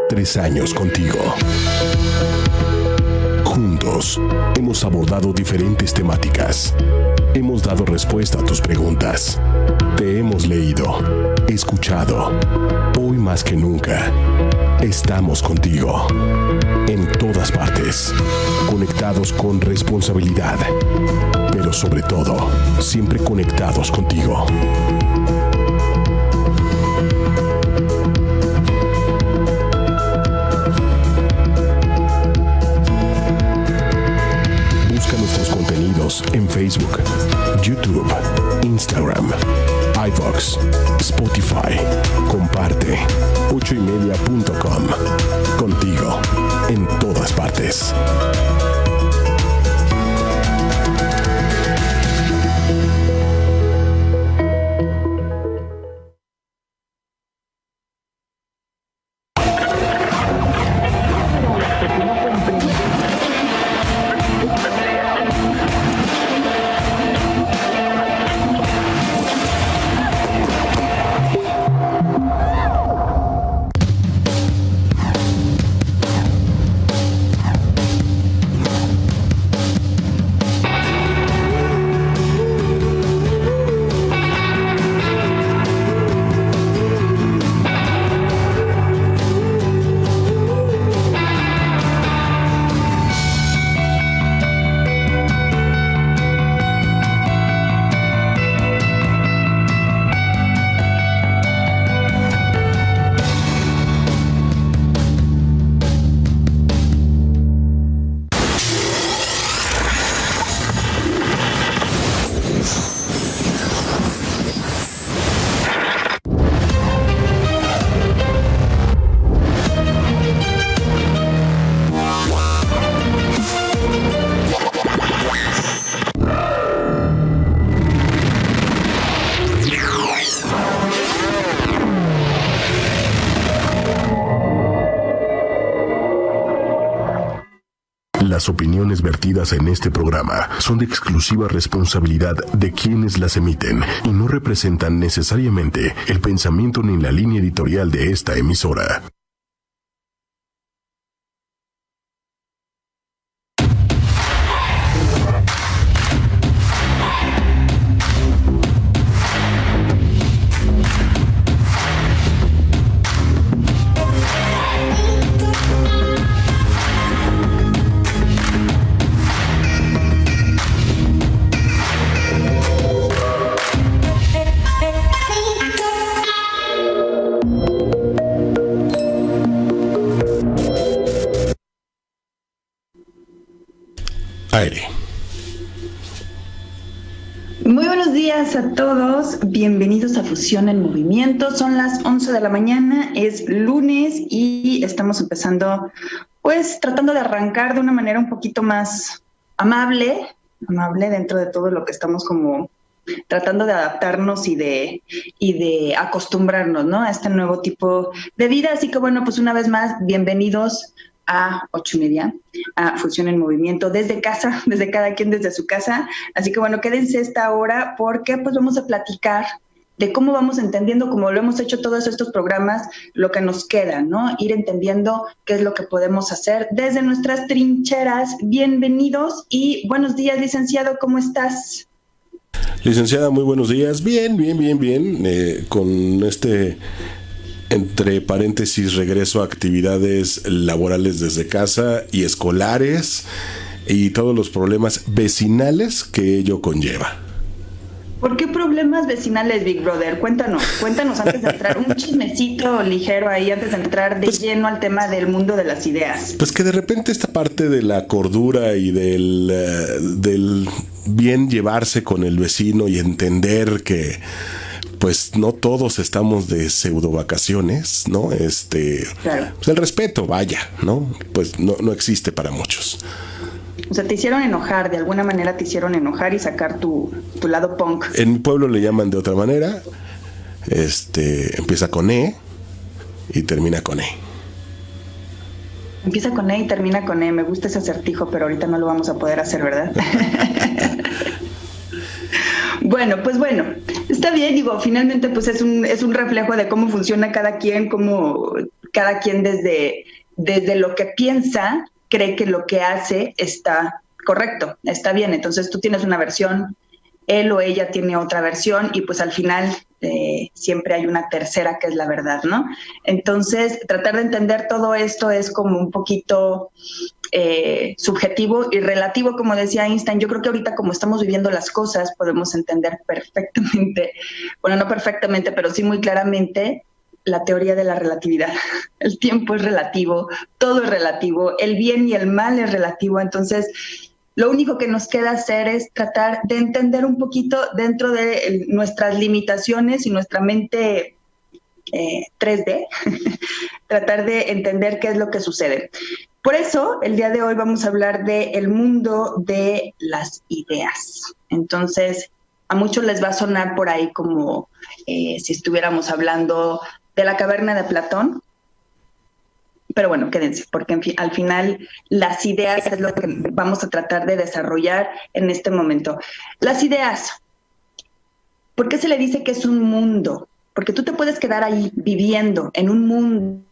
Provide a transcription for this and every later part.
3 años contigo. Juntos hemos abordado diferentes temáticas. Hemos dado respuesta a tus preguntas. Te hemos leído, escuchado. Hoy más que nunca, estamos contigo. En todas partes, conectados con responsabilidad, pero sobre todo, siempre conectados contigo. Busca nuestros contenidos en Facebook, YouTube, Instagram, iVoox, Spotify. Comparte 8ymedia.com. Contigo, en todas partes. Las opiniones vertidas en este programa son de exclusiva responsabilidad de quienes las emiten y no representan necesariamente el pensamiento ni la línea editorial de esta emisora. Aire. Muy buenos días a todos, bienvenidos a Fusión en Movimiento. Son las 11 de la mañana, es lunes y estamos empezando, pues tratando de arrancar de una manera un poquito más amable dentro de todo lo que estamos como tratando de adaptarnos y de acostumbrarnos, ¿no?, a este nuevo tipo de vida. Así que bueno, pues una vez más, bienvenidos a 8ymedia, a Fusión en Movimiento, desde casa, desde cada quien desde su casa. Así que bueno, quédense esta hora porque pues vamos a platicar de cómo vamos entendiendo, como lo hemos hecho todos estos programas, lo que nos queda, ¿no? Ir entendiendo qué es lo que podemos hacer desde nuestras trincheras. Bienvenidos y buenos días, licenciado, ¿cómo estás? Licenciada, muy buenos días. Bien. Con entre paréntesis, regreso a actividades laborales desde casa y escolares y todos los problemas vecinales que ello conlleva. ¿Por qué problemas vecinales, Big Brother? Cuéntanos antes de entrar, un chismecito ligero ahí, antes de entrar de lleno al tema del mundo de las ideas. Pues que de repente esta parte de la cordura y del bien llevarse con el vecino y entender que pues no todos estamos de pseudo vacaciones, ¿no? Claro. Pues el respeto, vaya, ¿no? Pues no existe para muchos. O sea, te hicieron enojar, de alguna manera te hicieron enojar y sacar tu lado punk. En mi pueblo le llaman de otra manera. Empieza con E y termina con E. Empieza con E y termina con E. Me gusta ese acertijo, pero ahorita no lo vamos a poder hacer, ¿verdad? Bueno, Está bien, digo, finalmente pues es un reflejo de cómo funciona cada quien, cómo cada quien desde lo que piensa cree que lo que hace está correcto, está bien. Entonces tú tienes una versión, él o ella tiene otra versión y pues al final siempre hay una tercera que es la verdad, ¿no? Entonces tratar de entender todo esto es como un poquito subjetivo y relativo, como decía Einstein. Yo creo que ahorita como estamos viviendo las cosas podemos entender perfectamente, bueno, no perfectamente, pero sí muy claramente la teoría de la relatividad. El tiempo es relativo, todo es relativo, el bien y el mal es relativo, entonces lo único que nos queda hacer es tratar de entender un poquito dentro de nuestras limitaciones y nuestra mente 3D, tratar de entender qué es lo que sucede. Por eso, el día de hoy vamos a hablar del mundo de las ideas. Entonces, a muchos les va a sonar por ahí como si estuviéramos hablando de la caverna de Platón. Pero bueno, quédense, porque al final las ideas es lo que vamos a tratar de desarrollar en este momento. Las ideas, ¿por qué se le dice que es un mundo? Porque tú te puedes quedar ahí viviendo en un mundo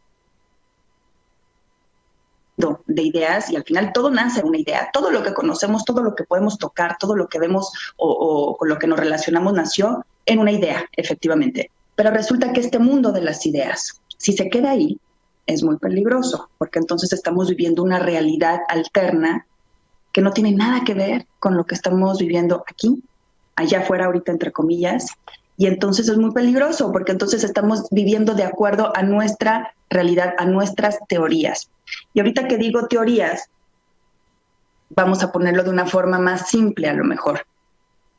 de ideas y al final todo nace de una idea. Todo lo que conocemos, todo lo que podemos tocar, todo lo que vemos o con lo que nos relacionamos nació en una idea, efectivamente. Pero resulta que este mundo de las ideas, si se queda ahí, es muy peligroso, porque entonces estamos viviendo una realidad alterna que no tiene nada que ver con lo que estamos viviendo aquí, allá afuera ahorita entre comillas, y entonces es muy peligroso, porque entonces estamos viviendo de acuerdo a nuestra realidad, a nuestras teorías. Y ahorita que digo teorías, vamos a ponerlo de una forma más simple a lo mejor.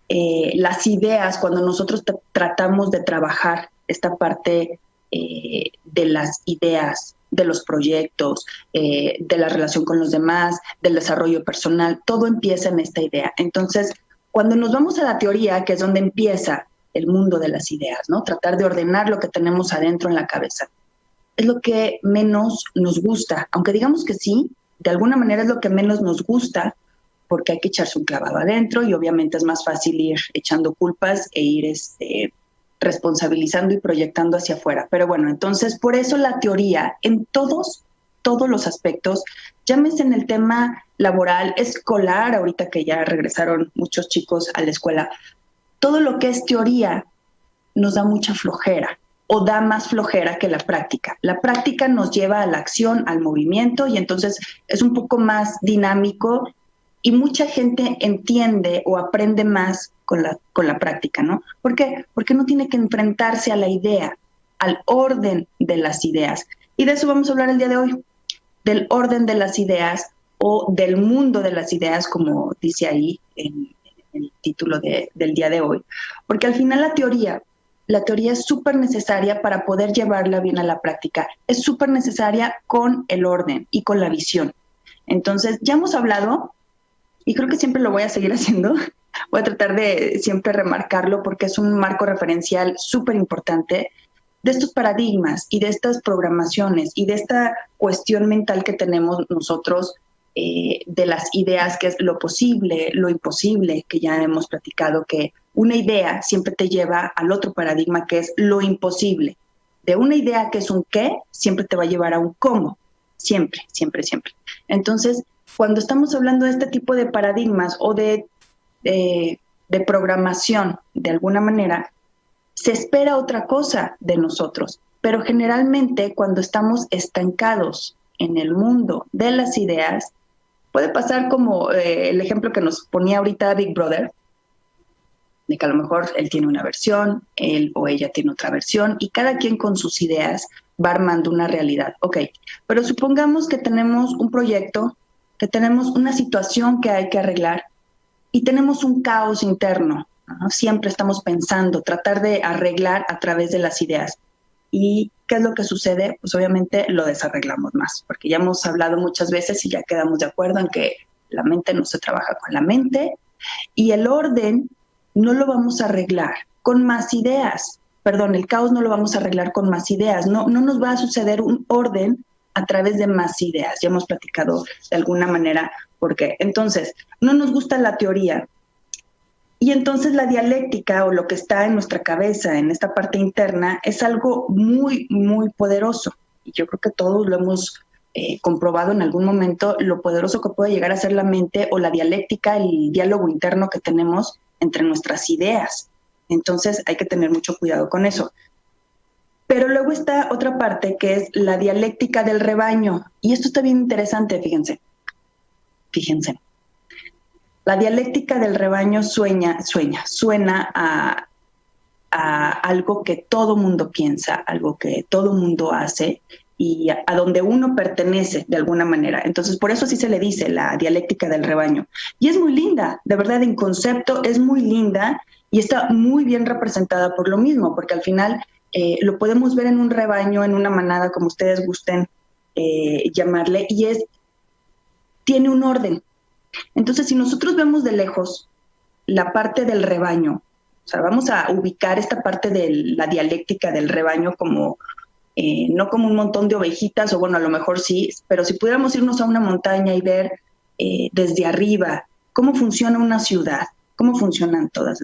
Las ideas, cuando nosotros tratamos de trabajar esta parte de las ideas, de los proyectos, de la relación con los demás, del desarrollo personal, todo empieza en esta idea. Entonces, cuando nos vamos a la teoría, que es donde empieza el mundo de las ideas, ¿no? Tratar de ordenar lo que tenemos adentro en la cabeza. Es lo que menos nos gusta, aunque digamos que sí, de alguna manera es lo que menos nos gusta, porque hay que echarse un clavado adentro y obviamente es más fácil ir echando culpas e ir responsabilizando y proyectando hacia afuera. Pero bueno, entonces por eso la teoría en todos los aspectos, llámese en el tema laboral, escolar, ahorita que ya regresaron muchos chicos a la escuela, todo lo que es teoría nos da mucha flojera o da más flojera que la práctica. La práctica nos lleva a la acción, al movimiento y entonces es un poco más dinámico y mucha gente entiende o aprende más con la práctica, ¿no? ¿Por qué? Porque no tiene que enfrentarse a la idea, al orden de las ideas. Y de eso vamos a hablar el día de hoy, del orden de las ideas o del mundo de las ideas, como dice ahí en el título del día de hoy. Porque al final la teoría es súper necesaria para poder llevarla bien a la práctica. Es súper necesaria con el orden y con la visión. Entonces, ya hemos hablado, y creo que siempre lo voy a seguir haciendo, voy a tratar de siempre remarcarlo porque es un marco referencial súper importante de estos paradigmas y de estas programaciones y de esta cuestión mental que tenemos nosotros de las ideas, que es lo posible, lo imposible, que ya hemos platicado, que una idea siempre te lleva al otro paradigma que es lo imposible. De una idea que es un qué, siempre te va a llevar a un cómo, siempre, siempre, siempre. Entonces, cuando estamos hablando de este tipo de paradigmas o de programación, de alguna manera, se espera otra cosa de nosotros, pero generalmente cuando estamos estancados en el mundo de las ideas, puede pasar como el ejemplo que nos ponía ahorita Big Brother, de que a lo mejor él tiene una versión, él o ella tiene otra versión, y cada quien con sus ideas va armando una realidad. Ok, pero supongamos que tenemos un proyecto, que tenemos una situación que hay que arreglar, y tenemos un caos interno, ¿no? Siempre estamos pensando, tratar de arreglar a través de las ideas. ¿Y qué es lo que sucede? Pues obviamente lo desarreglamos más, porque ya hemos hablado muchas veces y ya quedamos de acuerdo en que la mente no se trabaja con la mente y el orden no lo vamos a arreglar con más ideas. Perdón, el caos no lo vamos a arreglar con más ideas. No nos va a suceder un orden a través de más ideas. Ya hemos platicado de alguna manera por qué. Entonces, no nos gusta la teoría. Y entonces la dialéctica o lo que está en nuestra cabeza, en esta parte interna, es algo muy, muy poderoso. Y yo creo que todos lo hemos comprobado en algún momento, lo poderoso que puede llegar a ser la mente o la dialéctica, el diálogo interno que tenemos entre nuestras ideas. Entonces hay que tener mucho cuidado con eso. Pero luego está otra parte que es la dialéctica del rebaño. Y esto está bien interesante, fíjense. La dialéctica del rebaño suena a algo que todo mundo piensa, algo que todo mundo hace y a donde uno pertenece de alguna manera. Entonces, por eso sí se le dice la dialéctica del rebaño. Y es muy linda, de verdad, en concepto es muy linda y está muy bien representada por lo mismo, porque al final lo podemos ver en un rebaño, en una manada, como ustedes gusten llamarle, y tiene un orden. Entonces, si nosotros vemos de lejos la parte del rebaño, o sea, vamos a ubicar esta parte de la dialéctica del rebaño como, no como un montón de ovejitas, o bueno, a lo mejor sí, pero si pudiéramos irnos a una montaña y ver desde arriba cómo funciona una ciudad, cómo funcionan todas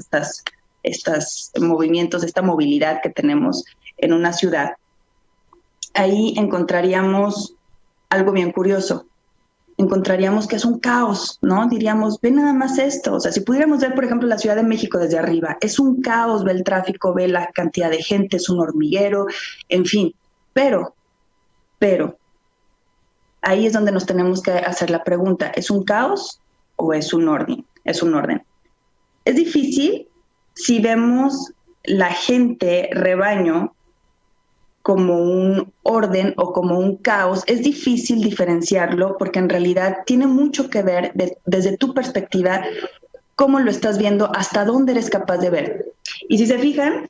estos movimientos, esta movilidad que tenemos en una ciudad, ahí encontraríamos algo bien curioso. Encontraríamos que es un caos, ¿no? Diríamos, ve nada más esto. O sea, si pudiéramos ver, por ejemplo, la Ciudad de México desde arriba, es un caos, ve el tráfico, ve la cantidad de gente, es un hormiguero, en fin. Pero, ahí es donde nos tenemos que hacer la pregunta, ¿es un caos o es un orden? Es un orden. Es difícil si vemos la gente, rebaño, como un orden o como un caos. Es difícil diferenciarlo porque en realidad tiene mucho que ver desde tu perspectiva, cómo lo estás viendo, hasta dónde eres capaz de ver. Y si se fijan,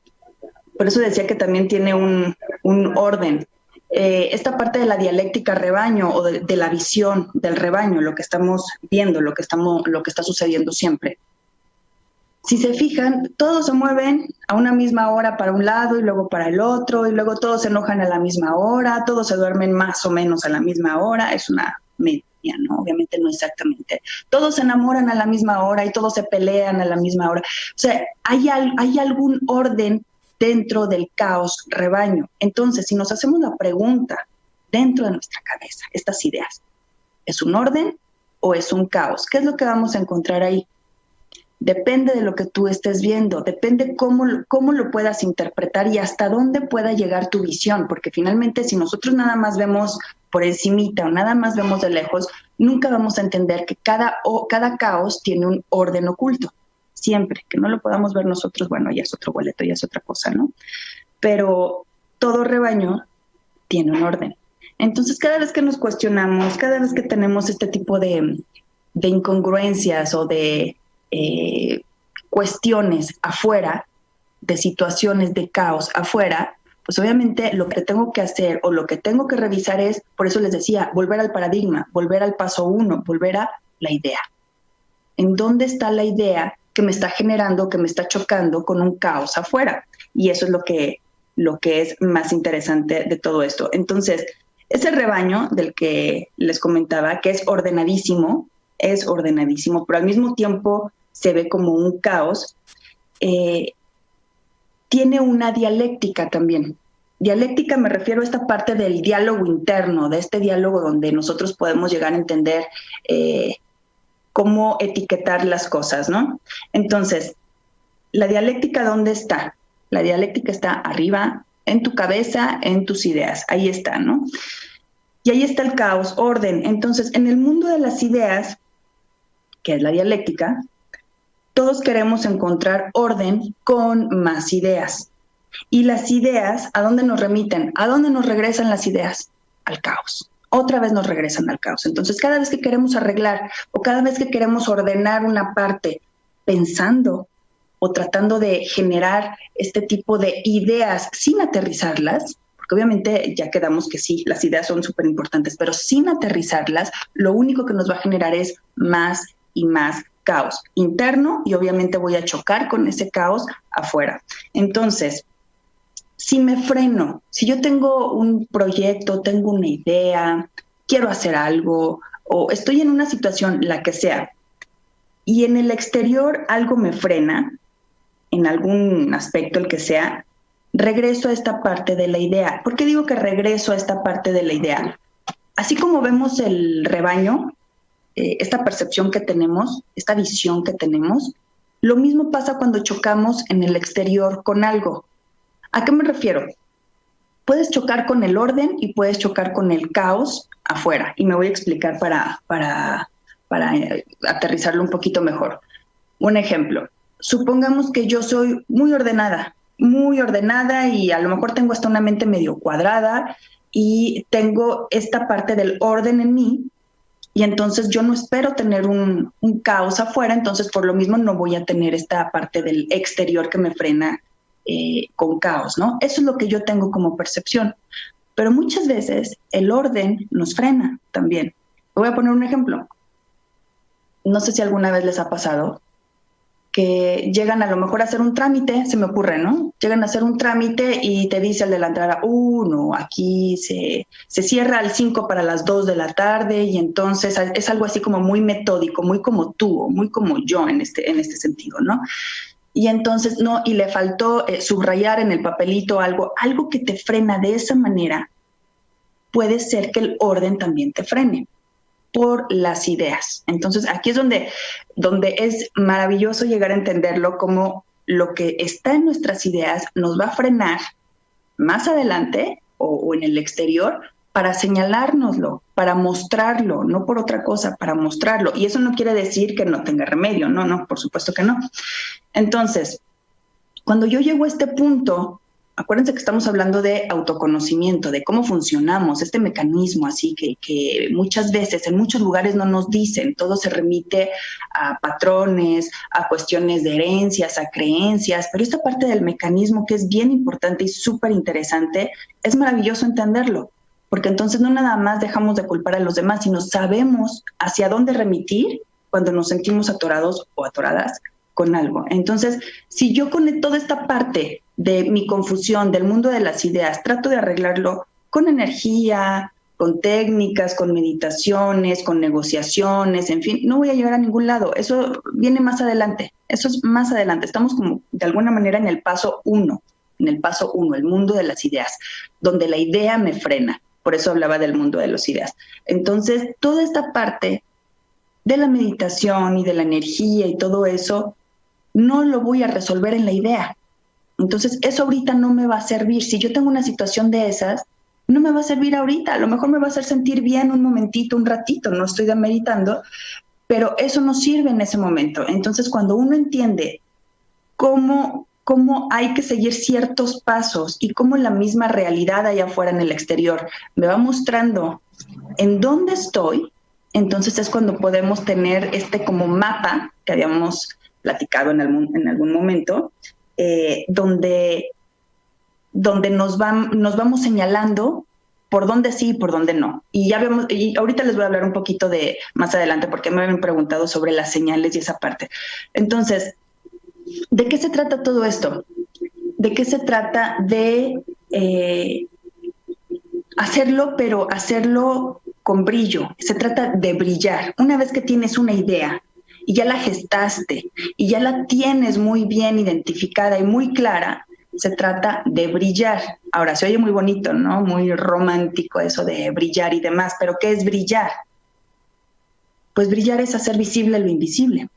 por eso decía que también tiene un orden. Esta parte de la dialéctica rebaño o de la visión del rebaño, lo que estamos viendo, lo que está sucediendo siempre. Si se fijan, todos se mueven a una misma hora para un lado y luego para el otro, y luego todos se enojan a la misma hora, todos se duermen más o menos a la misma hora, es una media, ¿no? Obviamente no exactamente. Todos se enamoran a la misma hora y todos se pelean a la misma hora. O sea, hay algún orden dentro del caos rebaño. Entonces, si nos hacemos la pregunta dentro de nuestra cabeza, estas ideas, ¿es un orden o es un caos? ¿Qué es lo que vamos a encontrar ahí? Depende de lo que tú estés viendo, depende cómo lo puedas interpretar y hasta dónde pueda llegar tu visión, porque finalmente si nosotros nada más vemos por encimita o nada más vemos de lejos, nunca vamos a entender que cada caos tiene un orden oculto. Siempre, que no lo podamos ver nosotros, bueno, ya es otro boleto, ya es otra cosa, ¿no? Pero todo rebaño tiene un orden. Entonces, cada vez que nos cuestionamos, cada vez que tenemos este tipo de incongruencias o de cuestiones afuera, de situaciones de caos afuera, pues obviamente lo que tengo que hacer o lo que tengo que revisar es, por eso les decía, volver al paradigma, volver al paso 1, volver a la idea. ¿En dónde está la idea que me está generando, que me está chocando con un caos afuera? Y eso es lo que es más interesante de todo esto. Entonces, ese rebaño del que les comentaba, que es ordenadísimo, pero al mismo tiempo se ve como un caos, tiene una dialéctica también. Dialéctica me refiero a esta parte del diálogo interno, de este diálogo donde nosotros podemos llegar a entender cómo etiquetar las cosas, ¿no? Entonces, ¿la dialéctica dónde está? La dialéctica está arriba, en tu cabeza, en tus ideas. Ahí está, ¿no? Y ahí está el caos, orden. Entonces, en el mundo de las ideas, que es la dialéctica, todos queremos encontrar orden con más ideas. Y las ideas, ¿a dónde nos remiten? ¿A dónde nos regresan las ideas? Al caos. Otra vez nos regresan al caos. Entonces, cada vez que queremos arreglar o cada vez que queremos ordenar una parte pensando o tratando de generar este tipo de ideas sin aterrizarlas, porque obviamente ya quedamos que sí, las ideas son súper importantes, pero sin aterrizarlas, lo único que nos va a generar es más y más caos interno y obviamente voy a chocar con ese caos afuera. Entonces, si me freno, si yo tengo un proyecto, tengo una idea, quiero hacer algo o estoy en una situación, la que sea, y en el exterior algo me frena, en algún aspecto, el que sea, regreso a esta parte de la idea. ¿Por qué digo que regreso a esta parte de la idea? Así como vemos el rebaño, esta percepción que tenemos, esta visión que tenemos, lo mismo pasa cuando chocamos en el exterior con algo. ¿A qué me refiero? Puedes chocar con el orden y puedes chocar con el caos afuera. Y me voy a explicar para aterrizarlo un poquito mejor. Un ejemplo. Supongamos que yo soy muy ordenada y a lo mejor tengo hasta una mente medio cuadrada y tengo esta parte del orden en mí, y entonces yo no espero tener un caos afuera, entonces por lo mismo no voy a tener esta parte del exterior que me frena con caos, ¿no? Eso es lo que yo tengo como percepción. Pero muchas veces el orden nos frena también. Voy a poner un ejemplo. No sé si alguna vez les ha pasado que llegan a lo mejor a hacer un trámite, se me ocurre, ¿no? Llegan a hacer un trámite y te dice el de la entrada, no, aquí se cierra al 5 para las 2 de la tarde, y entonces es algo así como muy metódico, muy como tú, muy como yo en este sentido, ¿no? Y entonces, no, y le faltó subrayar en el papelito algo que te frena de esa manera. Puede ser que el orden también te frene por las ideas. Entonces, aquí es donde es maravilloso llegar a entenderlo, como lo que está en nuestras ideas nos va a frenar más adelante o en el exterior para señalárnoslo, para mostrarlo, no por otra cosa, para mostrarlo. Y eso no quiere decir que no tenga remedio, no, por supuesto que no. Entonces, cuando yo llego a este punto, acuérdense que estamos hablando de autoconocimiento, de cómo funcionamos, este mecanismo así que muchas veces, en muchos lugares no nos dicen, todo se remite a patrones, a cuestiones de herencias, a creencias, pero esta parte del mecanismo, que es bien importante y súper interesante, es maravilloso entenderlo, porque entonces no nada más dejamos de culpar a los demás, sino sabemos hacia dónde remitir cuando nos sentimos atorados o atoradas con algo. Entonces, si yo con toda esta parte de mi confusión del mundo de las ideas trato de arreglarlo con energía, con técnicas, con meditaciones, con negociaciones, en fin, no voy a llegar a ningún lado. Eso viene más adelante. Eso es más adelante. Estamos como de alguna manera en el paso 1, el mundo de las ideas, donde la idea me frena. Por eso hablaba del mundo de las ideas. Entonces, toda esta parte de la meditación y de la energía y todo eso, no lo voy a resolver en la idea. Entonces, eso ahorita no me va a servir. Si yo tengo una situación de esas, no me va a servir ahorita. A lo mejor me va a hacer sentir bien un momentito, un ratito, no estoy demeritando, pero eso no sirve en ese momento. Entonces, cuando uno entiende cómo hay que seguir ciertos pasos y cómo la misma realidad allá afuera en el exterior me va mostrando en dónde estoy, entonces es cuando podemos tener este como mapa que habíamos platicado en algún momento, donde nos vamos señalando por dónde sí y por dónde no. Y ahorita les voy a hablar un poquito de más adelante, porque me habían preguntado sobre las señales y esa parte. Entonces, ¿de qué se trata todo esto? ¿De qué se trata? De hacerlo, pero hacerlo con brillo. Se trata de brillar. Una vez que tienes una idea y ya la gestaste y ya la tienes muy bien identificada y muy clara, se trata de brillar. Ahora, se oye muy bonito, ¿no? Muy romántico eso de brillar y demás, pero ¿qué es brillar? Pues brillar es hacer visible lo invisible.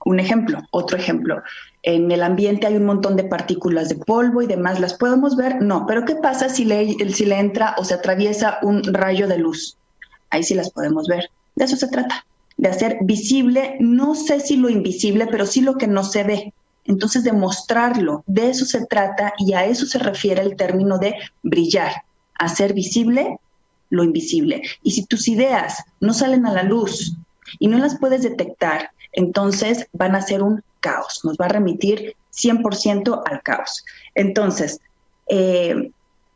Un ejemplo, otro ejemplo. En el ambiente hay un montón de partículas de polvo y demás. ¿Las podemos ver? No. ¿Pero qué pasa si le entra o se atraviesa un rayo de luz? Ahí sí las podemos ver. De eso se trata, de hacer visible, no sé si lo invisible, pero sí lo que no se ve. Entonces, de mostrarlo, de eso se trata, y a eso se refiere el término de brillar, hacer visible lo invisible. Y si tus ideas no salen a la luz y no las puedes detectar, entonces van a ser un caos, nos va a remitir 100% al caos. Entonces,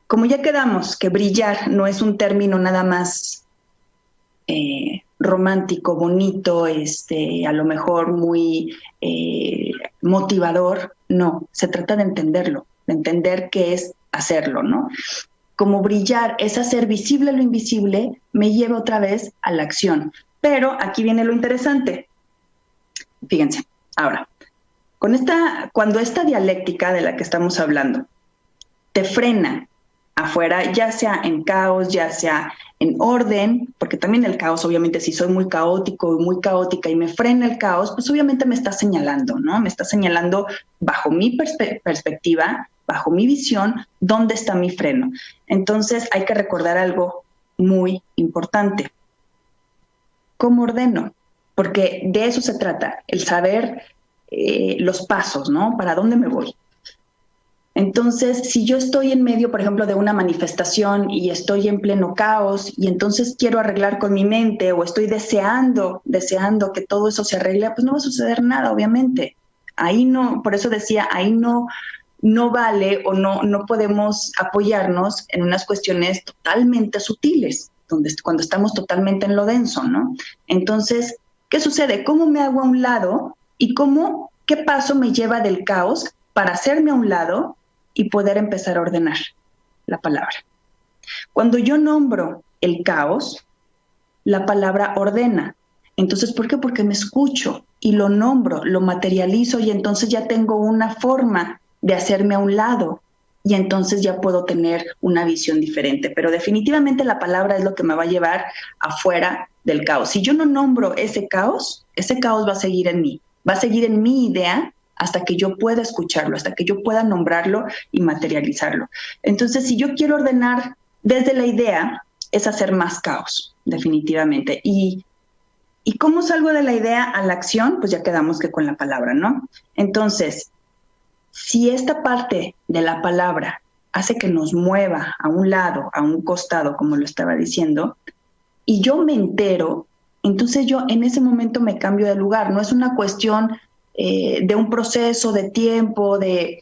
como ya quedamos que brillar no es un término nada más romántico, bonito, a lo mejor muy motivador, no, se trata de entenderlo, de entender qué es hacerlo, ¿no? Como brillar es hacer visible lo invisible, me lleva otra vez a la acción. Pero aquí viene lo interesante. Fíjense, ahora, cuando esta dialéctica de la que estamos hablando te frena afuera, ya sea en caos, ya sea en orden, porque también el caos, obviamente, si soy muy caótico y muy caótica y me frena el caos, pues obviamente me está señalando, ¿no? Me está señalando bajo mi perspectiva, bajo mi visión, dónde está mi freno. Entonces hay que recordar algo muy importante. ¿Cómo ordeno? Porque de eso se trata, el saber los pasos, ¿no? ¿Para dónde me voy? Entonces, si yo estoy en medio, por ejemplo, de una manifestación y estoy en pleno caos y entonces quiero arreglar con mi mente o estoy deseando que todo eso se arregle, pues no va a suceder nada, obviamente. Ahí no, por eso decía, ahí no vale o no podemos apoyarnos en unas cuestiones totalmente sutiles, cuando estamos totalmente en lo denso, ¿no? Entonces, ¿qué sucede? ¿Cómo me hago a un lado y qué paso me lleva del caos para hacerme a un lado y poder empezar a ordenar la palabra? Cuando yo nombro el caos, la palabra ordena. Entonces, ¿por qué? Porque me escucho y lo nombro, lo materializo y entonces ya tengo una forma de hacerme a un lado y entonces ya puedo tener una visión diferente. Pero definitivamente la palabra es lo que me va a llevar afuera del caos. Si yo no nombro ese caos va a seguir en mí, va a seguir en mi idea hasta que yo pueda escucharlo, hasta que yo pueda nombrarlo y materializarlo. Entonces, si yo quiero ordenar desde la idea, es hacer más caos, definitivamente. ¿Y cómo salgo de la idea a la acción? Pues ya quedamos que con la palabra, ¿no? Entonces, si esta parte de la palabra hace que nos mueva a un lado, a un costado, como lo estaba diciendo, y yo me entero, entonces yo en ese momento me cambio de lugar. No es una cuestión de un proceso de tiempo, de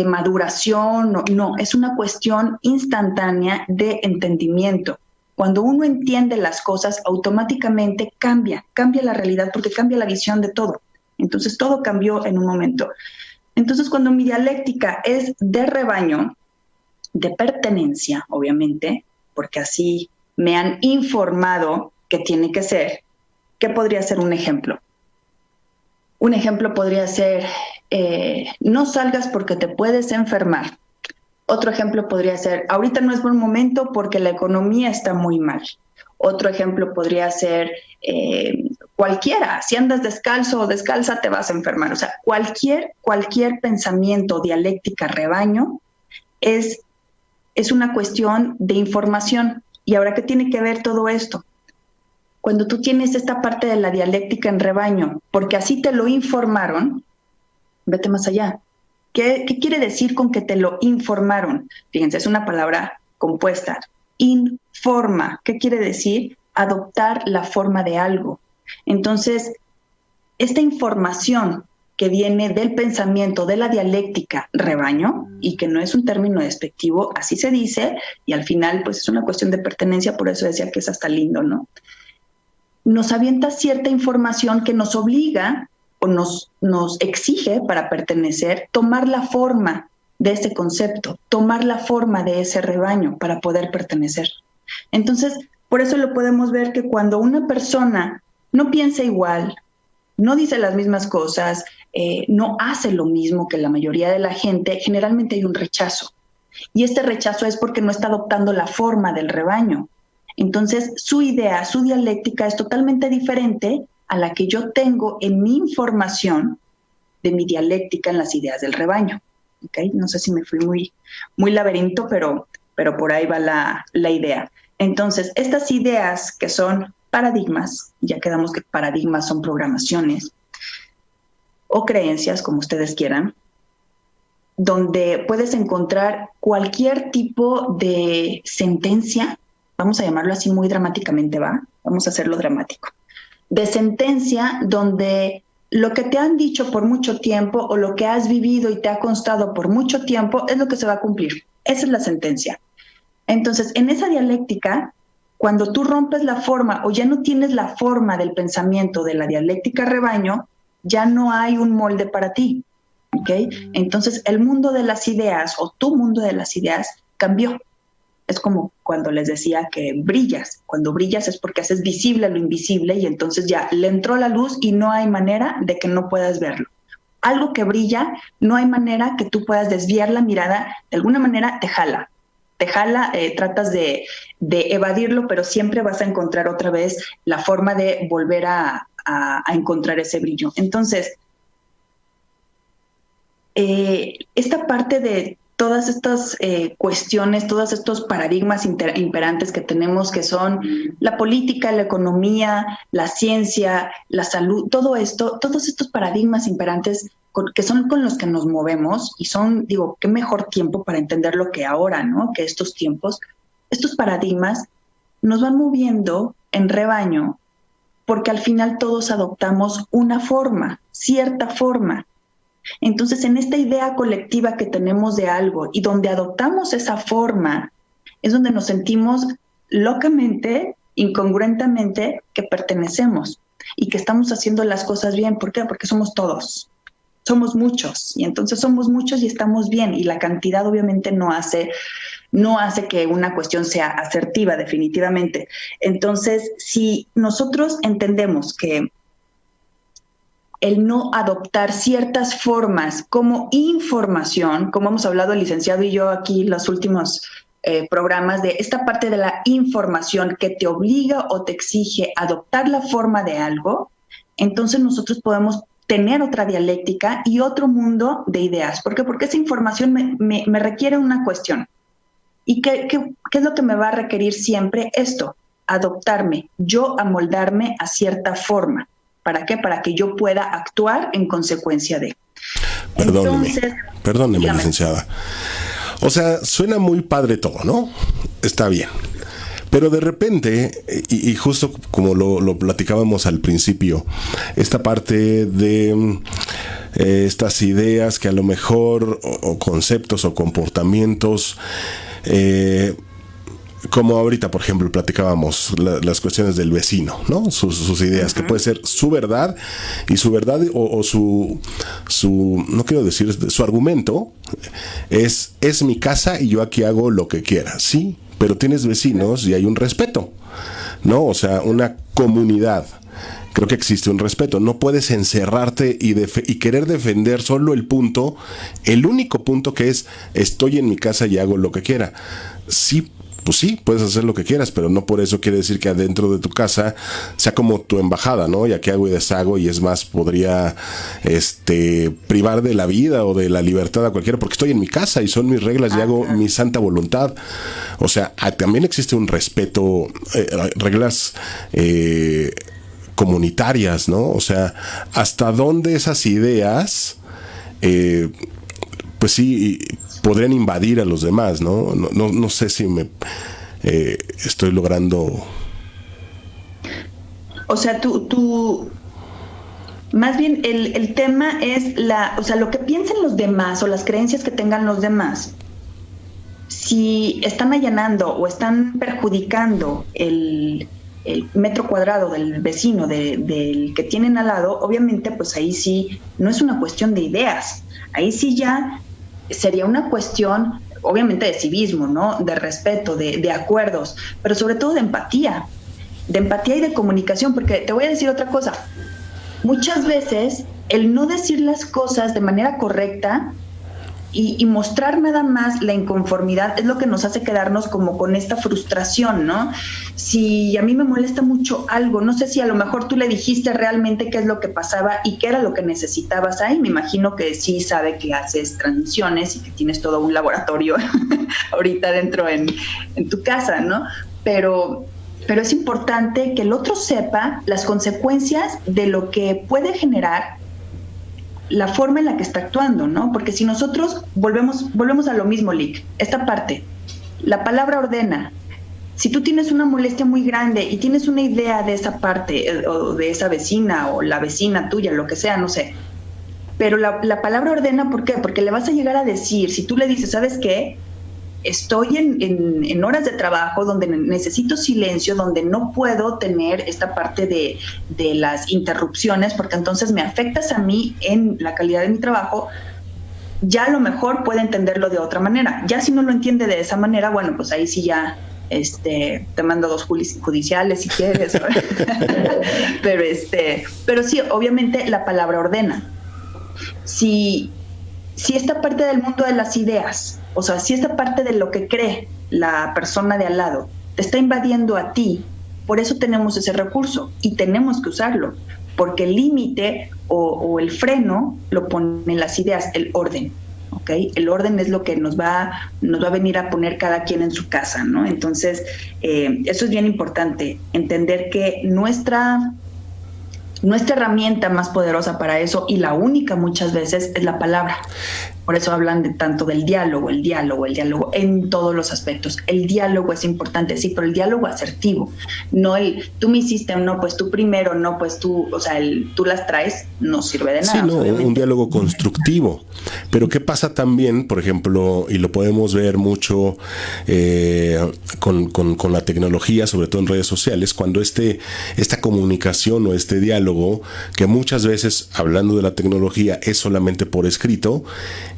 maduración, no, es una cuestión instantánea de entendimiento. Cuando uno entiende las cosas, automáticamente cambia la realidad porque cambia la visión de todo. Entonces todo cambió en un momento. Entonces cuando mi dialéctica es de rebaño, de pertenencia, obviamente, porque así me han informado que tiene que ser, ¿qué podría ser un ejemplo? Un ejemplo podría ser, no salgas porque te puedes enfermar. Otro ejemplo podría ser, ahorita no es buen momento porque la economía está muy mal. Otro ejemplo podría ser, cualquiera, si andas descalzo o descalza te vas a enfermar. O sea, cualquier pensamiento, dialéctica, rebaño, es una cuestión de información. ¿Y ahora qué tiene que ver todo esto? Cuando tú tienes esta parte de la dialéctica en rebaño, porque así te lo informaron, vete más allá. ¿Qué quiere decir con que te lo informaron? Fíjense, es una palabra compuesta. Informa. ¿Qué quiere decir? Adoptar la forma de algo. Entonces, esta información que viene del pensamiento, de la dialéctica rebaño, y que no es un término despectivo, así se dice, y al final pues es una cuestión de pertenencia, por eso decía que es hasta lindo, ¿no? Nos avienta cierta información que nos obliga o nos exige para pertenecer, tomar la forma de ese concepto, tomar la forma de ese rebaño para poder pertenecer. Entonces, por eso lo podemos ver que cuando una persona no piensa igual, no dice las mismas cosas, no hace lo mismo que la mayoría de la gente, generalmente hay un rechazo. Y este rechazo es porque no está adoptando la forma del rebaño. Entonces, su idea, su dialéctica es totalmente diferente a la que yo tengo en mi información de mi dialéctica en las ideas del rebaño. ¿Okay? No sé si me fui muy laberinto, pero por ahí va la idea. Entonces, estas ideas que son paradigmas, ya quedamos que paradigmas son programaciones o creencias, como ustedes quieran, donde puedes encontrar cualquier tipo de sentencia, vamos a llamarlo así muy dramáticamente, vamos a hacerlo dramático, de sentencia donde lo que te han dicho por mucho tiempo o lo que has vivido y te ha constado por mucho tiempo es lo que se va a cumplir. Esa es la sentencia. Entonces, en esa dialéctica, cuando tú rompes la forma o ya no tienes la forma del pensamiento de la dialéctica rebaño, ya no hay un molde para ti. ¿Okay? Entonces, el mundo de las ideas o tu mundo de las ideas cambió. Es como cuando les decía que brillas. Cuando brillas es porque haces visible lo invisible y entonces ya le entró la luz y no hay manera de que no puedas verlo. Algo que brilla, no hay manera que tú puedas desviar la mirada, de alguna manera te jala, tratas de evadirlo, pero siempre vas a encontrar otra vez la forma de volver a encontrar ese brillo. Entonces, esta parte de todas estas cuestiones, todos estos paradigmas imperantes que tenemos, que son la política, la economía, la ciencia, la salud, todo esto, todos estos paradigmas imperantes que son con los que nos movemos, y son, digo, qué mejor tiempo para entenderlo que ahora, ¿no? Que estos tiempos, estos paradigmas nos van moviendo en rebaño, porque al final todos adoptamos una forma, cierta forma. Entonces, en esta idea colectiva que tenemos de algo y donde adoptamos esa forma, es donde nos sentimos locamente, incongruentemente, que pertenecemos y que estamos haciendo las cosas bien. ¿Por qué? Porque somos todos, somos muchos, y entonces somos muchos y estamos bien, y la cantidad obviamente no hace que una cuestión sea asertiva, definitivamente. Entonces, si nosotros entendemos que el no adoptar ciertas formas como información, como hemos hablado el licenciado y yo aquí en los últimos programas, de esta parte de la información que te obliga o te exige adoptar la forma de algo, entonces nosotros podemos tener otra dialéctica y otro mundo de ideas. ¿Por qué? Porque esa información me requiere una cuestión. ¿Y qué es lo que me va a requerir siempre? Esto, adoptarme, yo amoldarme a cierta forma. ¿Para qué? Para que yo pueda actuar en consecuencia de. Perdóneme, licenciada. O sea, suena muy padre todo, ¿no? Está bien. Pero de repente, y justo como lo platicábamos al principio, esta parte de estas ideas que a lo mejor, o conceptos o comportamientos, como ahorita, por ejemplo, platicábamos las cuestiones del vecino, ¿no? Sus ideas, que puede ser su verdad, y su verdad o su no quiero decir, su argumento es mi casa y yo aquí hago lo que quiera, sí, pero tienes vecinos y hay un respeto, ¿no? O sea, una comunidad. Creo que existe un respeto. No puedes encerrarte y querer defender solo el único punto que es estoy en mi casa y hago lo que quiera. Sí, pues sí, puedes hacer lo que quieras, pero no por eso quiere decir que adentro de tu casa sea como tu embajada, ¿no? Y aquí hago y deshago, y es más, podría privar de la vida o de la libertad a cualquiera, porque estoy en mi casa y son mis reglas y hago mi santa voluntad. O sea, también existe un respeto, reglas comunitarias, ¿no? O sea, hasta dónde esas ideas, pues sí, podrían invadir a los demás, ¿no? No sé si me estoy logrando. O sea, tú más bien el tema es lo que piensen los demás o las creencias que tengan los demás. Si están allanando o están perjudicando el metro cuadrado del vecino, del que tienen al lado, obviamente pues ahí sí no es una cuestión de ideas, ahí sí ya sería una cuestión obviamente de civismo, ¿no? De respeto, de acuerdos, pero sobre todo de empatía y de comunicación, porque te voy a decir otra cosa, muchas veces el no decir las cosas de manera correcta y mostrar nada más la inconformidad es lo que nos hace quedarnos como con esta frustración, ¿no? Si a mí me molesta mucho algo, no sé si a lo mejor tú le dijiste realmente qué es lo que pasaba y qué era lo que necesitabas ahí. Me imagino que sí sabe que haces transmisiones y que tienes todo un laboratorio ahorita dentro en tu casa, ¿no? Pero es importante que el otro sepa las consecuencias de lo que puede generar la forma en la que está actuando, ¿no? Porque si nosotros volvemos a lo mismo, Lick, esta parte, la palabra ordena. Si tú tienes una molestia muy grande y tienes una idea de esa parte, o de esa vecina, o la vecina tuya, lo que sea, no sé, pero la palabra ordena, ¿por qué? Porque le vas a llegar a decir, si tú le dices, ¿sabes qué? Estoy en horas de trabajo donde necesito silencio, donde no puedo tener esta parte de las interrupciones, porque entonces me afectas a mí en la calidad de mi trabajo. ya a lo mejor puede entenderlo de otra manera. Ya si no lo entiende de esa manera, bueno, pues ahí sí ya te mando 2 judiciales si quieres. Pero sí, obviamente la palabra ordena. Si esta parte del mundo de las ideas, o sea, si esta parte de lo que cree la persona de al lado te está invadiendo a ti, por eso tenemos ese recurso y tenemos que usarlo, porque el límite o el freno lo ponen las ideas, el orden. ¿Okay? El orden es lo que nos va a venir a poner cada quien en su casa, ¿no? Entonces, eso es bien importante, entender que nuestra herramienta más poderosa para eso, y la única muchas veces, es la palabra. Por eso hablan de tanto del diálogo en todos los aspectos. El diálogo es importante, sí, pero el diálogo asertivo, no el tú me hiciste, no, pues tú primero, no, pues tú, o sea, tú las traes, no sirve de nada. Sí, no, un diálogo constructivo. Pero ¿qué pasa también, por ejemplo, y lo podemos ver mucho con la tecnología, sobre todo en redes sociales, cuando esta comunicación o este diálogo, que muchas veces, hablando de la tecnología, es solamente por escrito,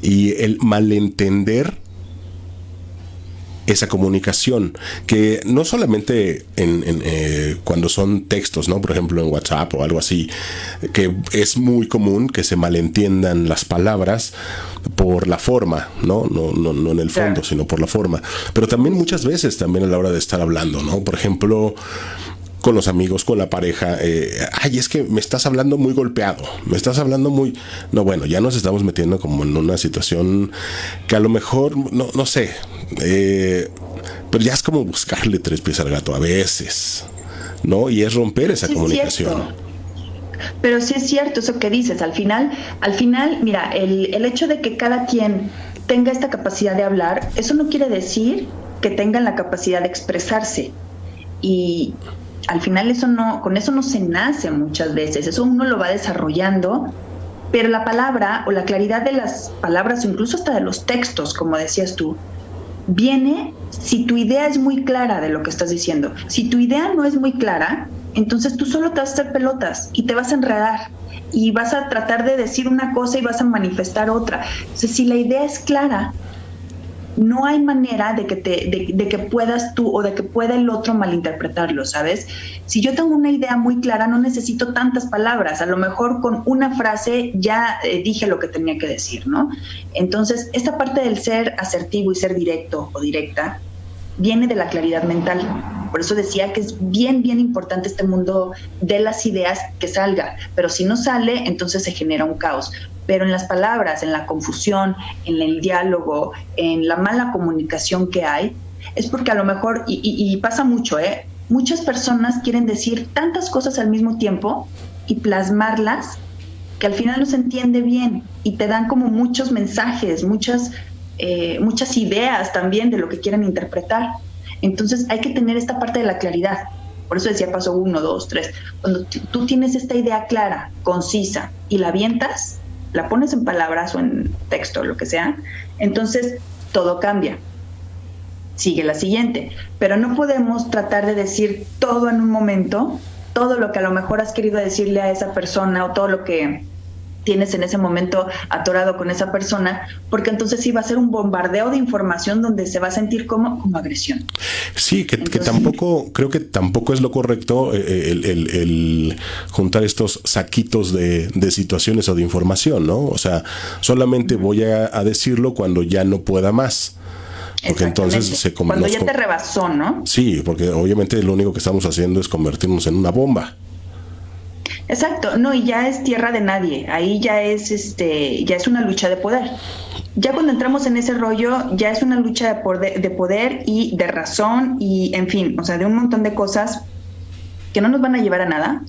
y el malentender esa comunicación, que no solamente cuando son textos, ¿no? Por ejemplo, en WhatsApp o algo así, que es muy común que se malentiendan las palabras por la forma, ¿no? No en el fondo, claro, sino por la forma. Pero también muchas veces, también a la hora de estar hablando, ¿no? Por ejemplo, con los amigos, con la pareja, es que me estás hablando muy golpeado, me estás hablando muy... No, bueno, ya nos estamos metiendo como en una situación que a lo mejor, no sé, pero ya es como buscarle 3 pies al gato a veces, ¿no? Y es romper esa comunicación. Pero sí es cierto eso que dices, al final, mira, el hecho de que cada quien tenga esta capacidad de hablar, eso no quiere decir que tengan la capacidad de expresarse. Y al final con eso no se nace muchas veces, eso uno lo va desarrollando, pero la palabra o la claridad de las palabras o incluso hasta de los textos, como decías tú, viene si tu idea es muy clara de lo que estás diciendo. Si tu idea no es muy clara, entonces tú solo te vas a hacer pelotas y te vas a enredar y vas a tratar de decir una cosa y vas a manifestar otra. Entonces, si la idea es clara, no hay manera de que puedas tú o de que pueda el otro malinterpretarlo, ¿sabes? Si yo tengo una idea muy clara, no necesito tantas palabras. A lo mejor con una frase ya dije lo que tenía que decir, ¿no? Entonces, esta parte del ser asertivo y ser directo o directa viene de la claridad mental. Por eso decía que es bien, bien importante este mundo de las ideas que salga. Pero si no sale, entonces se genera un caos. Pero en las palabras, en la confusión, en el diálogo, en la mala comunicación que hay, es porque a lo mejor, y pasa mucho, muchas personas quieren decir tantas cosas al mismo tiempo y plasmarlas que al final no se entiende bien y te dan como muchos mensajes, muchas ideas también de lo que quieren interpretar. Entonces hay que tener esta parte de la claridad. Por eso decía paso 1, 2, 3. Cuando tú tienes esta idea clara, concisa y la avientas, la pones en palabras o en texto, lo que sea, entonces todo cambia. Sigue la siguiente. Pero no podemos tratar de decir todo en un momento, todo lo que a lo mejor has querido decirle a esa persona o todo lo que tienes en ese momento atorado con esa persona, porque entonces sí va a ser un bombardeo de información donde se va a sentir como agresión. Sí, que tampoco, creo que tampoco es lo correcto el juntar estos saquitos de situaciones o de información, ¿no? O sea, solamente voy a decirlo cuando ya no pueda más. Porque entonces cuando ya te rebasó, ¿no? Sí, porque obviamente lo único que estamos haciendo es convertirnos en una bomba. Exacto, no, y ya es tierra de nadie, ahí ya es una lucha de poder. Ya cuando entramos en ese rollo, ya es una lucha de poder y de razón y, en fin, o sea, de un montón de cosas que no nos van a llevar a nada,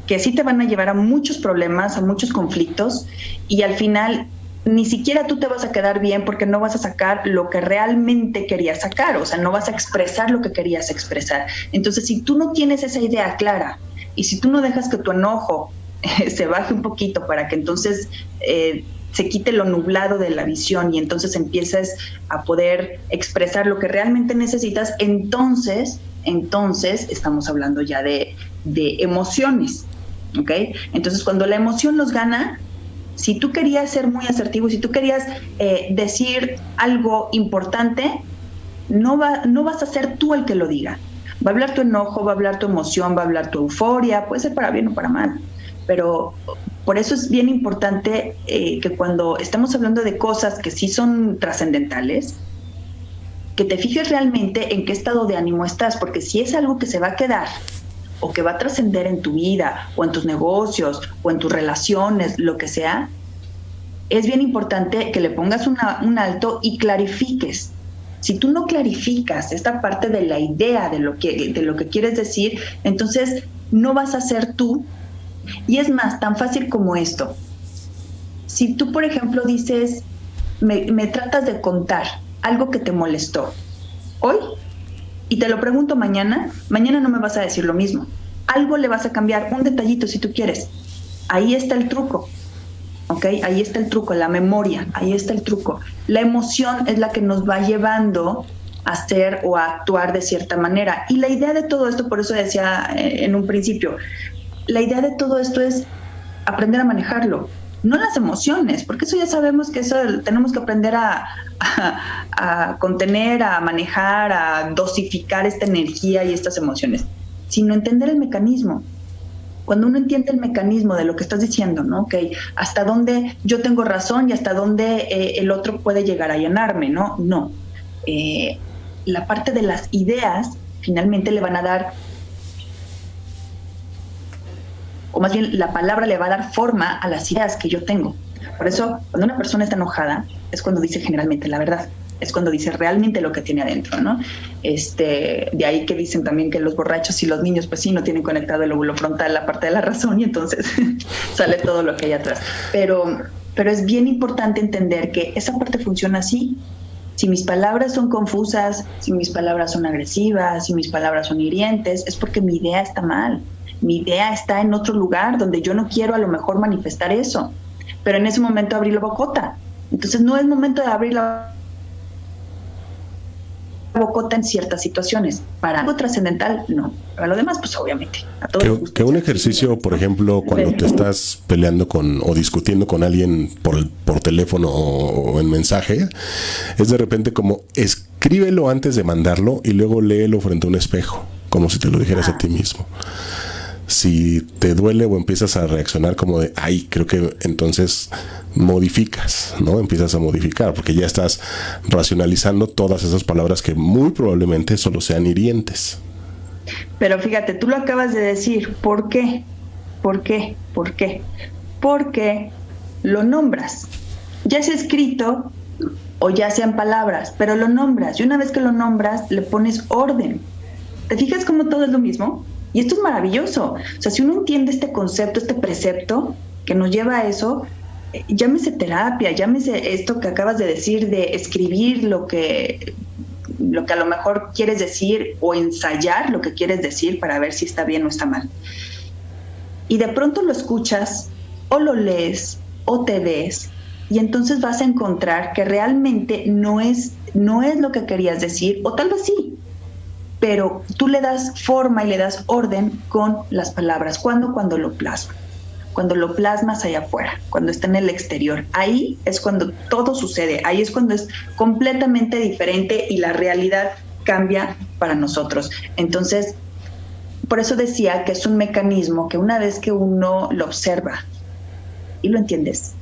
que sí te van a llevar a muchos problemas, a muchos conflictos, y al final ni siquiera tú te vas a quedar bien porque no vas a sacar lo que realmente querías sacar, o sea, no vas a expresar lo que querías expresar. Entonces, si tú no tienes esa idea clara, y si tú no dejas que tu enojo se baje un poquito para que entonces se quite lo nublado de la visión y entonces empieces a poder expresar lo que realmente necesitas, entonces estamos hablando ya de emociones, ¿ok? Entonces, cuando la emoción nos gana, Si tú querías ser muy asertivo, si tú querías decir algo importante, no vas a ser tú el que lo diga. Va a hablar tu enojo, va a hablar tu emoción, va a hablar tu euforia, puede ser para bien o para mal. Pero por eso es bien importante que cuando estamos hablando de cosas que sí son trascendentales, que te fijes realmente en qué estado de ánimo estás, porque si es algo que se va a quedar o que va a trascender en tu vida o en tus negocios o en tus relaciones, lo que sea, es bien importante que le pongas un alto y clarifiques. Si tú no clarificas esta parte de la idea de lo que quieres decir, entonces no vas a ser tú. Y es más, tan fácil como esto. Si tú, por ejemplo, dices, me tratas de contar algo que te molestó hoy y te lo pregunto mañana no me vas a decir lo mismo. Algo le vas a cambiar, un detallito si tú quieres. Ahí está el truco. ¿Ok? Ahí está el truco, la memoria, ahí está el truco. La emoción es la que nos va llevando a hacer o a actuar de cierta manera. Y la idea de todo esto, por eso decía en un principio, la idea de todo esto es aprender a manejarlo, no las emociones, porque eso ya sabemos que eso tenemos que aprender a contener, a manejar, a dosificar esta energía y estas emociones, sino entender el mecanismo. Cuando uno entiende el mecanismo de lo que estás diciendo, ¿no? Okay, hasta dónde yo tengo razón y hasta dónde el otro puede llegar a llenarme, ¿no? No. La parte de las ideas finalmente le van a dar, o más bien la palabra le va a dar forma a las ideas que yo tengo. Por eso, cuando una persona está enojada, es cuando dice generalmente la verdad. Es cuando dice realmente lo que tiene adentro, ¿no? De ahí que dicen también que los borrachos y los niños, pues sí, no tienen conectado el lóbulo frontal, la parte de la razón, y entonces sale todo lo que hay atrás. Pero es bien importante entender que esa parte funciona así. Si mis palabras son confusas, si mis palabras son agresivas, si mis palabras son hirientes, es porque mi idea está mal. Mi idea está en otro lugar donde yo no quiero a lo mejor manifestar eso. Pero en ese momento abrí la bocota. Entonces no es momento de abrir la bocota en ciertas situaciones. Para algo trascendental, no. Para lo demás, pues obviamente. A todos que un ejercicio, por ejemplo, cuando te estás peleando o discutiendo con alguien por teléfono o en mensaje, es de repente como escríbelo antes de mandarlo y luego léelo frente a un espejo, como si te lo dijeras a ti mismo. Si te duele o empiezas a reaccionar como de, ay, creo que entonces modificas, ¿no? Empiezas a modificar porque ya estás racionalizando todas esas palabras que muy probablemente solo sean hirientes. Pero fíjate, tú lo acabas de decir. ¿Por qué? ¿Por qué? ¿Por qué? Porque lo nombras. Ya sea escrito o ya sean palabras, pero lo nombras. Y una vez que lo nombras, le pones orden. ¿Te fijas cómo todo es lo mismo? Y esto es maravilloso. O sea, si uno entiende este concepto, este precepto que nos lleva a eso, llámese terapia, llámese esto que acabas de decir, de escribir lo que a lo mejor quieres decir o ensayar lo que quieres decir para ver si está bien o está mal. Y de pronto lo escuchas o lo lees o te ves y entonces vas a encontrar que realmente no es lo que querías decir, o tal vez sí, pero tú le das forma y le das orden con las palabras. ¿Cuándo? Cuando lo plasmas. Cuando lo plasmas allá afuera, cuando está en el exterior. Ahí es cuando todo sucede, ahí es cuando es completamente diferente y la realidad cambia para nosotros. Entonces, por eso decía que es un mecanismo que una vez que uno lo observa y lo entiendes,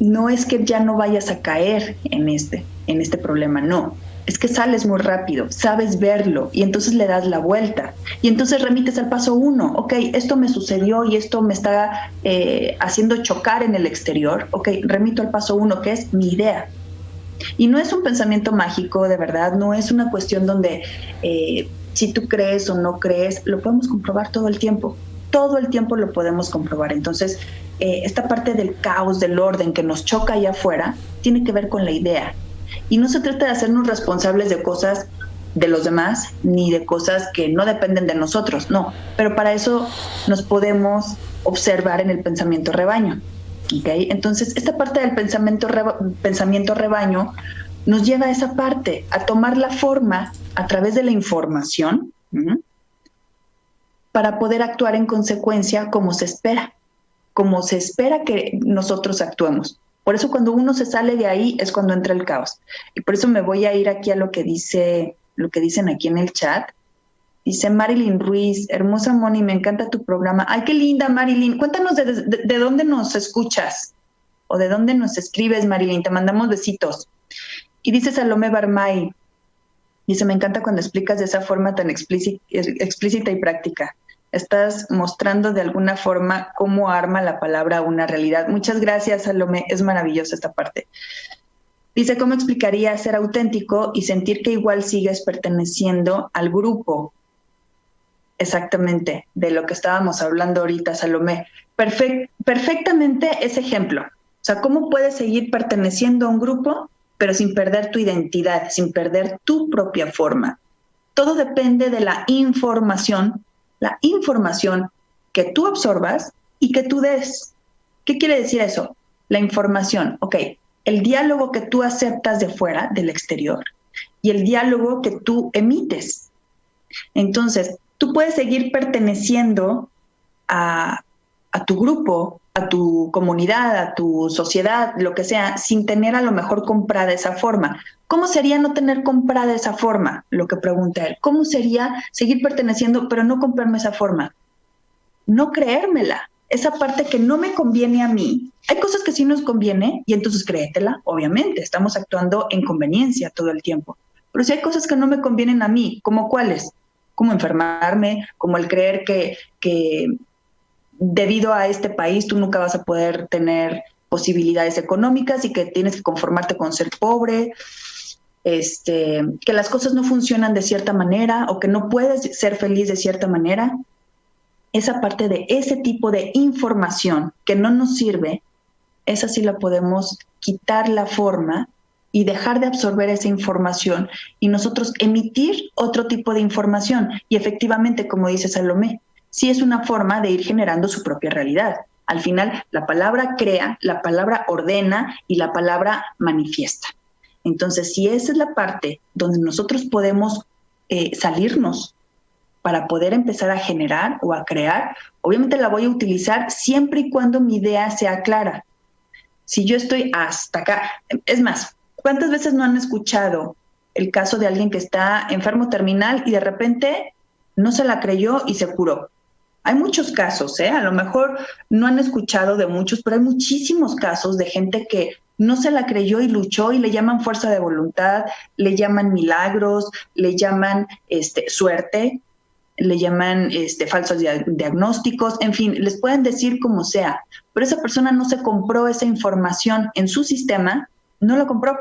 no es que ya no vayas a caer en este problema, no. Es que sales muy rápido, sabes verlo y entonces le das la vuelta y entonces remites al paso 1. Ok, esto me sucedió y esto me está haciendo chocar en el exterior. Ok, remito al paso 1, que es mi idea. Y no es un pensamiento mágico, de verdad, no es una cuestión donde si tú crees o no crees, lo podemos comprobar todo el tiempo. Todo el tiempo lo podemos comprobar. Entonces, esta parte del caos, del orden que nos choca allá afuera, tiene que ver con la idea. Y no se trata de hacernos responsables de cosas de los demás, ni de cosas que no dependen de nosotros, no. Pero para eso nos podemos observar en el pensamiento rebaño. ¿Okay? Entonces, esta parte del pensamiento rebaño nos lleva a esa parte, a tomar la forma a través de la información, para poder actuar en consecuencia como se espera. como se espera que nosotros actuemos. Por eso cuando uno se sale de ahí es cuando entra el caos. Y por eso me voy a ir aquí a lo que dicen aquí en el chat. Dice Marilyn Ruiz, hermosa Moni, me encanta tu programa. Ay, qué linda Marilyn. Cuéntanos de dónde nos escuchas o de dónde nos escribes, Marilyn. Te mandamos besitos. Y dice Salomé Barmay, dice, me encanta cuando explicas de esa forma tan explícita y práctica. Estás mostrando de alguna forma cómo arma la palabra una realidad. Muchas gracias, Salomé. Es maravillosa esta parte. Dice, ¿cómo explicaría ser auténtico y sentir que igual sigues perteneciendo al grupo? Exactamente, de lo que estábamos hablando ahorita, Salomé. Perfectamente ese ejemplo. O sea, ¿cómo puedes seguir perteneciendo a un grupo, pero sin perder tu identidad, sin perder tu propia forma? Todo depende de la información que tú absorbas y que tú des. ¿Qué quiere decir eso? La información, ok, el diálogo que tú aceptas de fuera, del exterior, y el diálogo que tú emites. Entonces, tú puedes seguir perteneciendo a tu grupo, a tu comunidad, a tu sociedad, lo que sea, sin tener a lo mejor comprada esa forma. ¿Cómo sería no tener comprada esa forma? Lo que pregunta él. ¿Cómo sería seguir perteneciendo, pero no comprarme esa forma? No creérmela. Esa parte que no me conviene a mí. Hay cosas que sí nos conviene y entonces créetela, obviamente. Estamos actuando en conveniencia todo el tiempo. Pero si hay cosas que no me convienen a mí, ¿como cuáles? Como enfermarme, como el creer que debido a este país tú nunca vas a poder tener posibilidades económicas y que tienes que conformarte con ser pobre, que las cosas no funcionan de cierta manera o que no puedes ser feliz de cierta manera. Esa parte de ese tipo de información que no nos sirve, esa sí la podemos quitar la forma y dejar de absorber esa información y nosotros emitir otro tipo de información. Y efectivamente, como dice Salomé, sí es una forma de ir generando su propia realidad. Al final, la palabra crea, la palabra ordena y la palabra manifiesta. Entonces, si esa es la parte donde nosotros podemos salirnos para poder empezar a generar o a crear, obviamente la voy a utilizar siempre y cuando mi idea sea clara. Si yo estoy hasta acá, es más, ¿cuántas veces no han escuchado el caso de alguien que está enfermo terminal y de repente no se la creyó y se curó? Hay muchos casos, a lo mejor no han escuchado de muchos, pero hay muchísimos casos de gente que no se la creyó y luchó y le llaman fuerza de voluntad, le llaman milagros, le llaman suerte, le llaman falsos diagnósticos, en fin, les pueden decir como sea, pero esa persona no se compró esa información en su sistema, no la compró.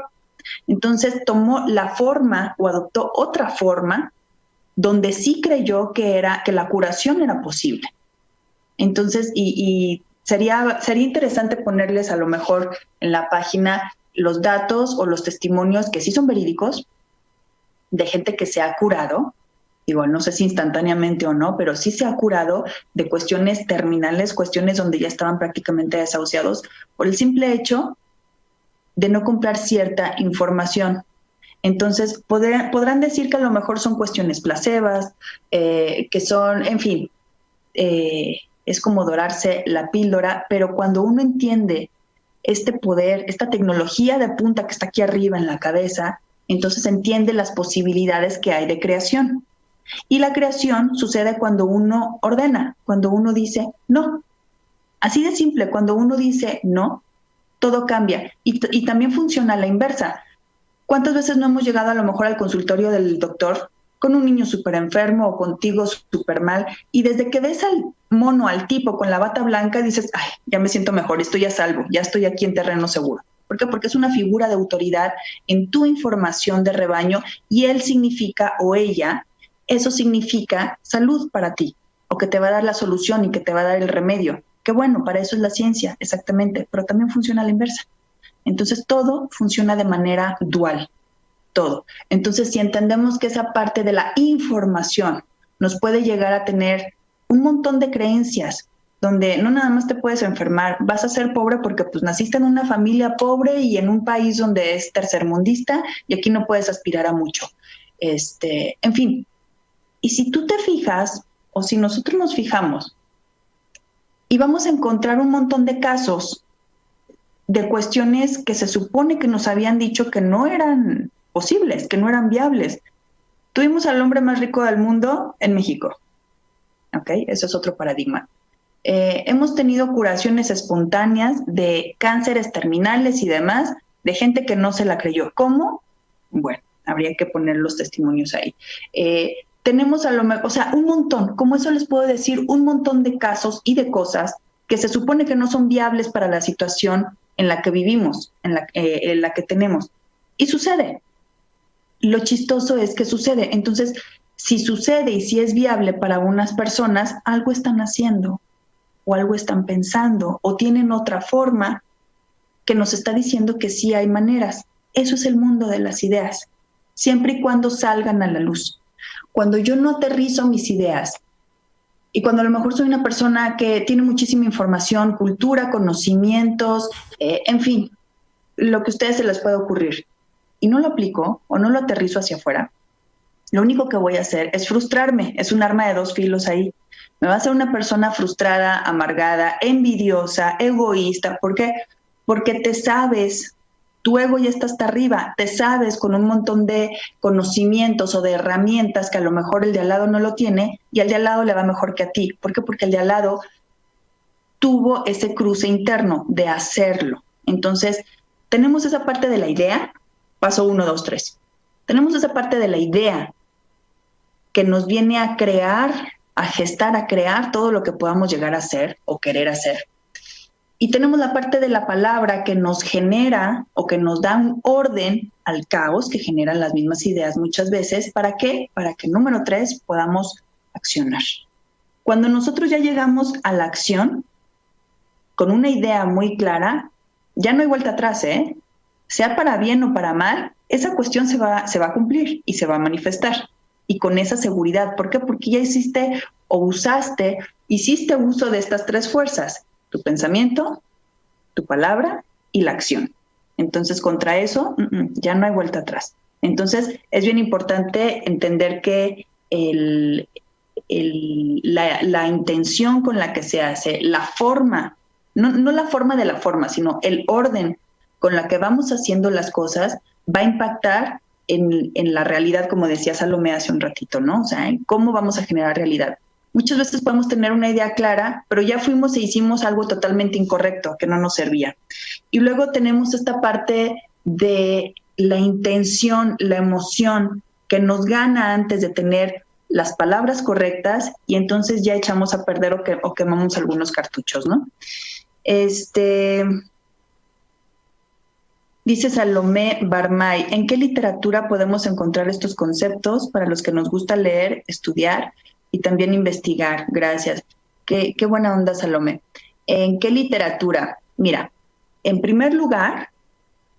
Entonces tomó la forma o adoptó otra forma donde sí creyó que la curación era posible. Entonces, y sería interesante ponerles a lo mejor en la página los datos o los testimonios que sí son verídicos de gente que se ha curado. Digo, no sé si instantáneamente o no, pero sí se ha curado de cuestiones terminales, cuestiones donde ya estaban prácticamente desahuciados, por el simple hecho de no comprar cierta información. Entonces, podrán decir que a lo mejor son cuestiones placebas, que son, en fin, es como dorarse la píldora, pero cuando uno entiende este poder, esta tecnología de punta que está aquí arriba en la cabeza, entonces entiende las posibilidades que hay de creación. Y la creación sucede cuando uno ordena, cuando uno dice no. Así de simple, cuando uno dice no, todo cambia. Y también funciona a la inversa. ¿Cuántas veces no hemos llegado a lo mejor al consultorio del doctor con un niño súper enfermo o contigo súper mal? Y desde que ves al mono, al tipo con la bata blanca, dices, ay, ya me siento mejor, estoy a salvo, ya estoy aquí en terreno seguro. ¿Por qué? Porque es una figura de autoridad en tu información de rebaño y él significa, o ella, eso significa salud para ti, o que te va a dar la solución y que te va a dar el remedio. Que bueno, para eso es la ciencia, exactamente, pero también funciona a la inversa. Entonces todo funciona de manera dual, todo. Entonces si entendemos que esa parte de la información nos puede llegar a tener un montón de creencias, donde no nada más te puedes enfermar, vas a ser pobre porque pues naciste en una familia pobre y en un país donde es tercermundista y aquí no puedes aspirar a mucho. En fin. Y si tú te fijas, o si nosotros nos fijamos, y vamos a encontrar un montón de casos de cuestiones que se supone que nos habían dicho que no eran posibles, que no eran viables. Tuvimos al hombre más rico del mundo en México. ¿Ok? Eso es otro paradigma. Hemos tenido curaciones espontáneas de cánceres terminales y demás, de gente que no se la creyó. ¿Cómo? Bueno, habría que poner los testimonios ahí. Tenemos a lo mejor, o sea, un montón, como eso les puedo decir, un montón de casos y de cosas que se supone que no son viables para la situación en la que vivimos, en la que tenemos. Y sucede. Lo chistoso es que sucede. Entonces, si sucede y si es viable para unas personas, algo están haciendo o algo están pensando o tienen otra forma que nos está diciendo que sí hay maneras. Eso es el mundo de las ideas, siempre y cuando salgan a la luz. Cuando yo no aterrizo mis ideas y cuando a lo mejor soy una persona que tiene muchísima información, cultura, conocimientos, en fin, lo que a ustedes se les puede ocurrir, y no lo aplico o no lo aterrizo hacia afuera, lo único que voy a hacer es frustrarme. Es un arma de dos filos ahí. Me va a hacer una persona frustrada, amargada, envidiosa, egoísta. ¿Por qué? Porque te sabes, tu ego ya está hasta arriba, te sabes con un montón de conocimientos o de herramientas que a lo mejor el de al lado no lo tiene y al de al lado le va mejor que a ti. ¿Por qué? Porque el de al lado tuvo ese cruce interno de hacerlo. Entonces, tenemos esa parte de la idea, paso 1, 2, 3. Tenemos esa parte de la idea que nos viene a crear, a gestar, a crear todo lo que podamos llegar a hacer o querer hacer. Y tenemos la parte de la palabra que nos genera o que nos da un orden al caos, que generan las mismas ideas muchas veces. ¿Para qué? Para que, número 3, podamos accionar. Cuando nosotros ya llegamos a la acción, con una idea muy clara, ya no hay vuelta atrás, ¿eh? Sea para bien o para mal, esa cuestión se va a cumplir y se va a manifestar. Y con esa seguridad. ¿Por qué? Porque ya hiciste uso de estas 3 fuerzas. Tu pensamiento, tu palabra y la acción. Entonces, contra eso, ya no hay vuelta atrás. Entonces, es bien importante entender que la intención con la que se hace, la forma, no la forma de la forma, sino el orden con la que vamos haciendo las cosas, va a impactar en la realidad, como decía Salomé hace un ratito, ¿no? O sea, en cómo vamos a generar realidad. Muchas veces podemos tener una idea clara, pero ya fuimos e hicimos algo totalmente incorrecto, que no nos servía. Y luego tenemos esta parte de la intención, la emoción, que nos gana antes de tener las palabras correctas y entonces ya echamos a perder o quemamos algunos cartuchos, ¿no? Dice Salomé Barmay, ¿en qué literatura podemos encontrar estos conceptos para los que nos gusta leer, estudiar y también investigar? Gracias. Qué buena onda, Salomé. ¿En qué literatura? Mira, en primer lugar,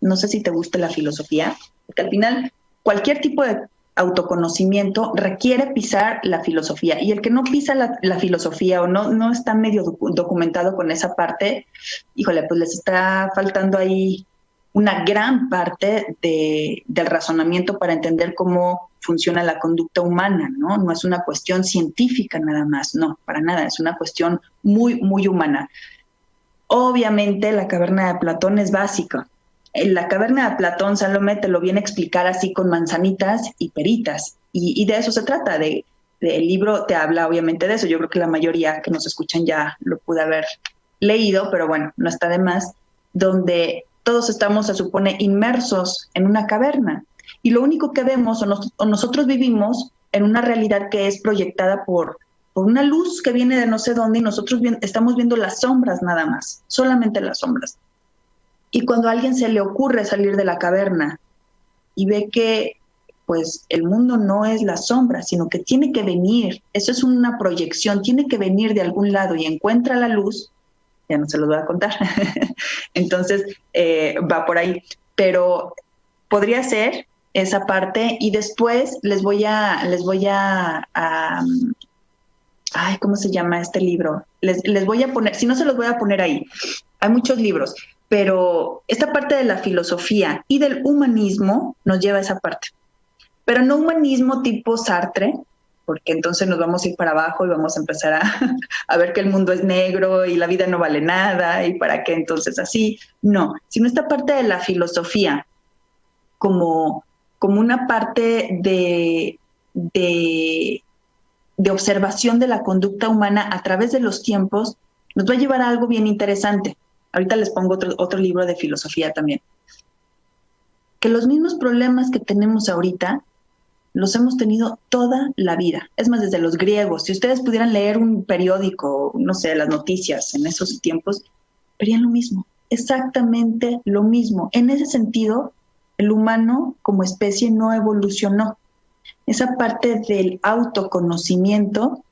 no sé si te gusta la filosofía, porque al final cualquier tipo de autoconocimiento requiere pisar la filosofía, y el que no pisa la filosofía o no está medio documentado con esa parte, híjole, pues les está faltando ahí una gran parte del razonamiento para entender cómo funciona la conducta humana, ¿no? No es una cuestión científica nada más, no, para nada, es una cuestión muy, muy humana. Obviamente la caverna de Platón es básica. En la caverna de Platón, Salomé te lo viene a explicar así con manzanitas y peritas, y de eso se trata, el libro te habla obviamente de eso. Yo creo que la mayoría que nos escuchan ya lo pude haber leído, pero bueno, no está de más, donde todos estamos, se supone, inmersos en una caverna. Y lo único que vemos o nosotros vivimos en una realidad que es proyectada por una luz que viene de no sé dónde y nosotros estamos viendo las sombras nada más, solamente las sombras. Y cuando a alguien se le ocurre salir de la caverna y ve que pues el mundo no es la sombra, sino que tiene que venir, eso es una proyección, tiene que venir de algún lado y encuentra la luz, ya no se los voy a contar. Entonces, va por ahí. Pero podría ser esa parte y después les voy a ay, ¿cómo se llama este libro? Les voy a poner, si no se los voy a poner ahí. Hay muchos libros, pero esta parte de la filosofía y del humanismo nos lleva a esa parte. Pero no humanismo tipo Sartre, porque entonces nos vamos a ir para abajo y vamos a empezar a ver que el mundo es negro y la vida no vale nada y para qué entonces así. No, sino esta parte de la filosofía como una parte de observación de la conducta humana a través de los tiempos, nos va a llevar a algo bien interesante. Ahorita les pongo otro libro de filosofía también. Que los mismos problemas que tenemos ahorita los hemos tenido toda la vida. Es más, desde los griegos. Si ustedes pudieran leer un periódico, no sé, las noticias en esos tiempos, verían lo mismo, exactamente lo mismo. En ese sentido, el humano como especie no evolucionó. Esa parte del autoconocimiento